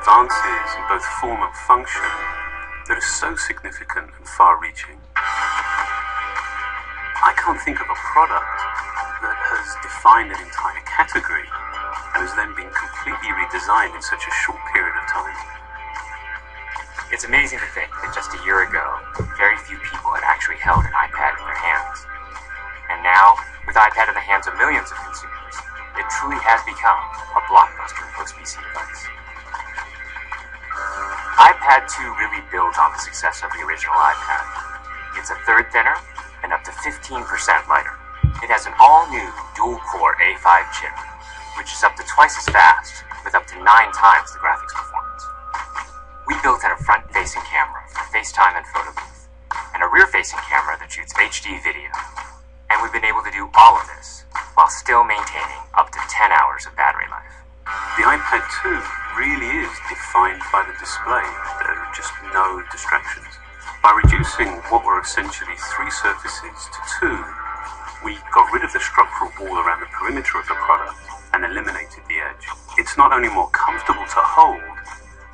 advances in both form and function that are so significant and far-reaching. I can't think of a product that has defined an entire category and has then been completely redesigned in such a short period of time. It's amazing to think that just a year ago, very few people had actually held an iPad in their hands. And now, with iPad in the hands of millions of consumers, it truly has become a blockbuster post-PC device. iPad 2 really builds on the success of the original iPad. It's a third thinner and up to 15% lighter. It has an all-new dual-core A5 chip, which is up to twice as fast, with up to 9 times the graphics performance. We built in a front-facing camera for FaceTime and photo booth, and a rear-facing camera that shoots HD video. And we've been able to do all of this while still maintaining up to 10 hours of battery life. The iPad 2 really is defined by the display. There are just no distractions. By reducing what were essentially 3 surfaces to 2, we got rid of the structural wall around the perimeter of the product and eliminated the edge. It's not only more comfortable to hold,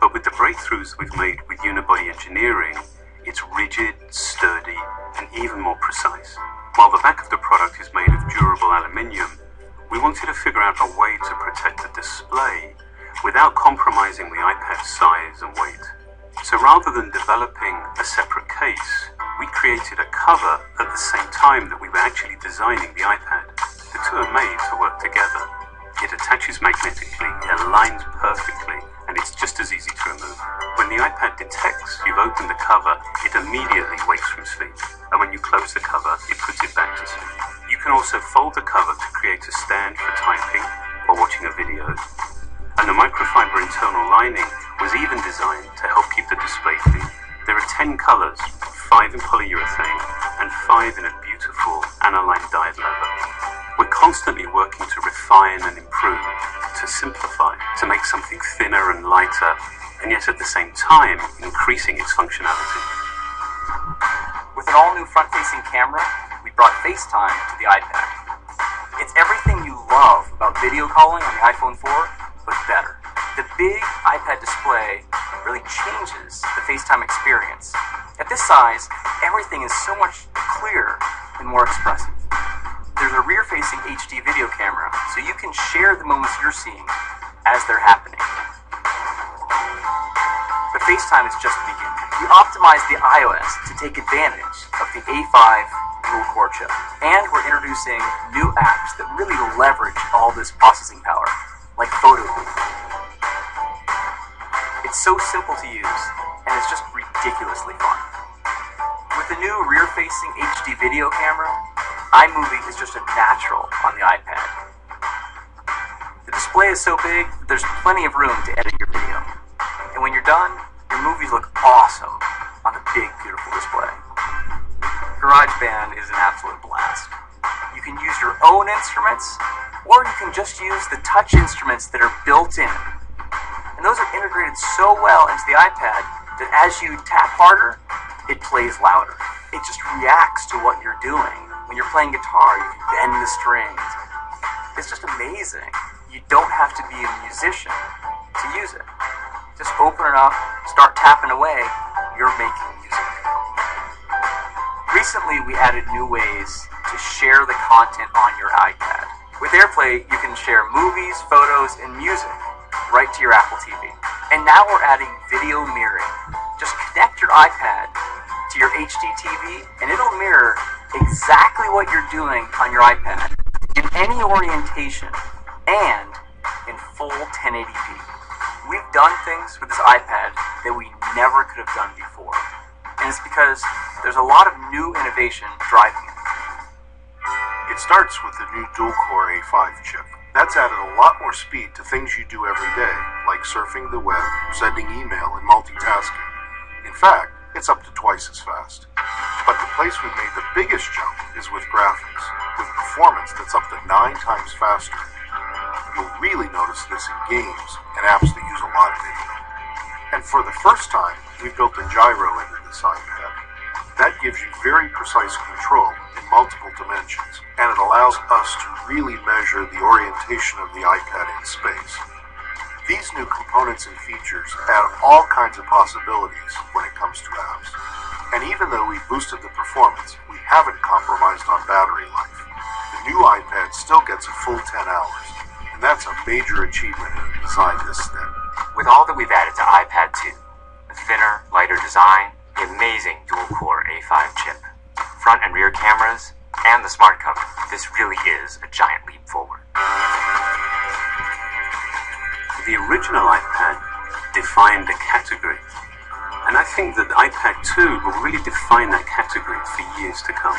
but with the breakthroughs we've made with unibody engineering, it's rigid, sturdy, and even more precise. While the back of the product is made of durable aluminium, we wanted to figure out a way to protect the display without compromising the iPad's size and weight. So rather than developing a separate case, we created a cover at the same time that we were actually designing the iPad. The two are made to work together. It attaches magnetically, it aligns perfectly, and it's just as easy to remove. When the iPad detects you've opened the cover, it immediately wakes from sleep. And when you close the cover, it puts it back to sleep. You can also fold the cover to create a stand for typing or watching a video. And the microfiber internal lining was even designed to help keep the display clean. There are 10 colors, 5 in polyurethane and 5 in a beautiful aniline dyed leather. We're constantly working to refine and improve, to simplify, to make something thinner and lighter, and yet at the same time increasing its functionality. With an all-new front-facing camera, we brought FaceTime to the iPad. It's everything you love about video calling on the iPhone 4, but better. The big iPad display really changes the FaceTime experience. At this size, everything is so much clearer and more expressive. There's a rear-facing HD video camera, so you can share the moments you're seeing as they're happening. But FaceTime is just the beginning. We optimized the iOS to take advantage of the A5 dual-core chip. And we're introducing new apps that really leverage all this processing power, like Photo Booth. It's so simple to use, and it's just ridiculously fun. With the new rear-facing HD video camera, iMovie is just a natural on the iPad. The display is so big that there's plenty of room to edit your video. And when you're done, your movies look awesome on the big, beautiful display. GarageBand is an absolute blast. You can use your own instruments, or you can just use the touch instruments that are built in. And those are integrated so well into the iPad that as you tap harder, it plays louder. It just reacts to what you're doing. When you're playing guitar, you can bend the strings. It's just amazing. You don't have to be a musician to use it. Just open it up, start tapping away, you're making music. Recently, we added new ways to share the content on your iPad. With AirPlay, you can share movies, photos, and music right to your Apple TV. And now we're adding video mirroring. Just connect your iPad to your HD TV, and it'll mirror exactly what you're doing on your iPad in any orientation and in full 1080p. We've done things with this iPad that we never could have done before. And it's because there's a lot of new innovation driving it. It starts with the new dual-core A5 chip. That's added a lot more speed to things you do every day, like surfing the web, sending email, and multitasking. In fact, it's up to twice as fast. But the place we've made the biggest jump is with graphics, with performance that's up to 9 times faster. You'll really notice this in games and apps that use a lot of video. And for the first time, we built a gyro into this iPad. That gives you very precise control in multiple dimensions, and it allows us to really measure the orientation of the iPad in space. These new components and features add all kinds of possibilities when it comes to apps. And even though we boosted the performance, we haven't compromised on battery life. The new iPad still gets a full 10 hours, and that's a major achievement in a design this thin. With all that we've added to iPad 2, the thinner, lighter design, the amazing dual-core A5 chip, front and rear cameras, and the smart cover, this really is a giant leap forward. The original iPad defined a category, and I think that iPad 2 will really define that category for years to come.